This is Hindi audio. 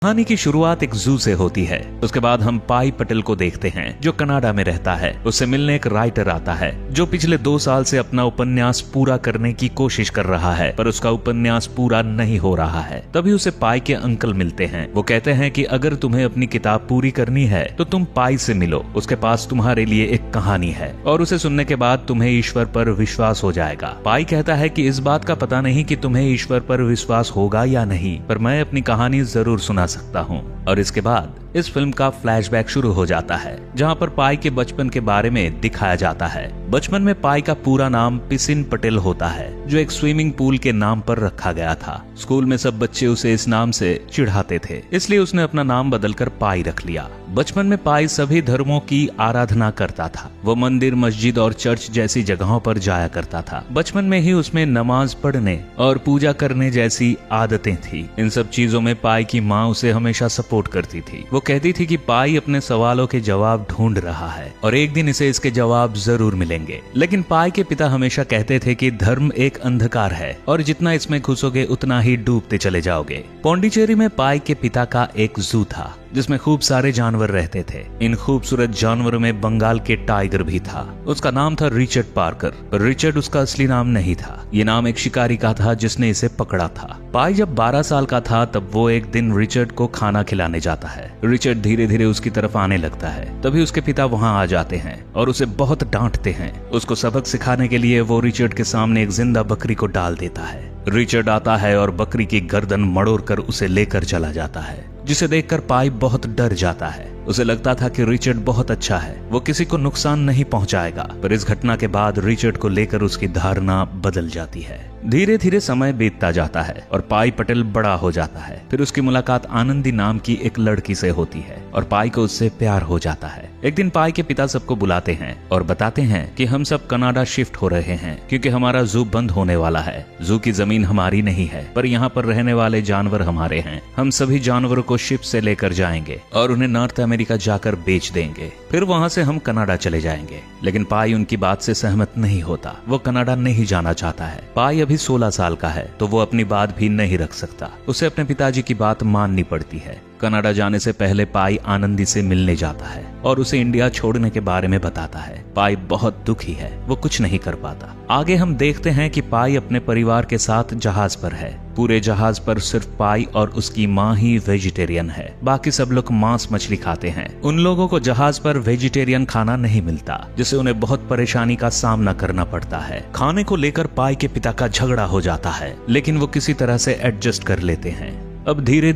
कहानी की शुरुआत एक जू से होती है। उसके बाद हम पाई पटेल को देखते हैं जो कनाडा में रहता है। उससे मिलने एक राइटर आता है जो पिछले 2 साल से अपना उपन्यास पूरा करने की कोशिश कर रहा है, पर उसका उपन्यास पूरा नहीं हो रहा है। तभी उसे पाई के अंकल मिलते हैं। वो कहते हैं कि अगर तुम्हें अपनी किताब पूरी करनी है तो तुम पाई से मिलो, उसके पास तुम्हारे लिए एक कहानी है और उसे सुनने के बाद तुम्हें ईश्वर पर विश्वास हो जाएगा। पाई कहता है कि इस बात का पता नहीं कि तुम्हें ईश्वर पर विश्वास होगा या नहीं, पर मैं अपनी कहानी जरूर सुना सकता हूँ। और इसके बाद इस फिल्म का फ्लैशबैक शुरू हो जाता है जहाँ पर पाई के बचपन के बारे में दिखाया जाता है। बचपन में पाई का पूरा नाम पिसिन पटेल होता है जो एक स्विमिंग पूल के नाम पर रखा गया था। स्कूल में सब बच्चे उसे इस नाम से चिढ़ाते थे, इसलिए उसने अपना नाम बदलकर पाई रख लिया। बचपन में पाई सभी धर्मों की आराधना करता था। वो मंदिर, मस्जिद और चर्च जैसी जगहों पर जाया करता था। बचपन में ही उसमें नमाज पढ़ने और पूजा करने जैसी आदतें थी। इन सब चीजों में पाई की माँ उसे हमेशा सपोर्ट करती थी। वो कहती थी कि पाई अपने सवालों के जवाब ढूंढ रहा है और एक दिन इसे इसके जवाब जरूर मिलेंगे। लेकिन पाई के पिता हमेशा कहते थे कि धर्म एक अंधकार है और जितना इसमें घुसोगे उतना ही डूबते चले जाओगे। पौंडीचेरी में पाई के पिता का एक जू था जिसमें खूब सारे जानवर रहते थे। इन खूबसूरत जानवरों में बंगाल के टाइगर भी था। उसका नाम था रिचर्ड पार्कर, पर रिचर्ड उसका असली नाम नहीं था। ये नाम एक शिकारी का था जिसने इसे पकड़ा था। पाई जब 12 साल का था तब वो एक दिन रिचर्ड को खाना खिलाने जाता है। रिचर्ड धीरे धीरे उसकी तरफ आने लगता है। तभी उसके पिता वहाँ आ जाते हैं और उसे बहुत डांटते हैं। उसको सबक सिखाने के लिए वो रिचर्ड के सामने एक जिंदा बकरी को डाल देता है। रिचर्ड आता है और बकरी की गर्दन मड़ोड़ कर उसे लेकर चला जाता है, जिसे देखकर पाई बहुत डर जाता है। उसे लगता था कि रिचर्ड बहुत अच्छा है, वो किसी को नुकसान नहीं पहुंचाएगा। पर इस घटना के बाद रिचर्ड को लेकर उसकी धारणा बदल जाती है। धीरे धीरे समय बीतता जाता है और पाई पटेल बड़ा हो जाता है। फिर उसकी मुलाकात आनंदी नाम की एक लड़की से होती है और पाई को उससे प्यार हो जाता है। एक दिन पाई के पिता सबको बुलाते हैं और बताते हैं कि हम सब कनाडा शिफ्ट हो रहे हैं क्योंकि हमारा जू बंद होने वाला है। जू की जमीन हमारी नहीं है, पर यहाँ पर रहने वाले जानवर हमारे हैं। हम सभी जानवरों को शिप से लेकर जाएंगे और उन्हें नॉर्थ अमेरिका जाकर बेच देंगे। फिर वहाँ से हम कनाडा चले जाएंगे। लेकिन पाई उनकी बात से सहमत नहीं होता। वो कनाडा नहीं जाना चाहता है। पाई अभी 16 साल का है तो वो अपनी बात भी नहीं रख सकता। उसे अपने पिताजी की बात माननी पड़ती है। कनाडा जाने से पहले पाई आनंदी से मिलने जाता है और उसे इंडिया छोड़ने के बारे में बताता है। पाई बहुत दुखी है, वो कुछ नहीं कर पाता। आगे हम देखते हैं कि पाई अपने परिवार के साथ जहाज पर है। पूरे जहाज पर सिर्फ पाई और उसकी माँ ही वेजिटेरियन है। बाकी सब लोग मांस मछली खाते हैं। उन लोगों को जहाज पर वेजिटेरियन खाना नहीं मिलता, जिससे उन्हें बहुत परेशानी का सामना करना पड़ता है। खाने को लेकर पाई के पिता का झगड़ा हो जाता है, लेकिन वो किसी तरह से एडजस्ट कर लेते हैं। अब धीरे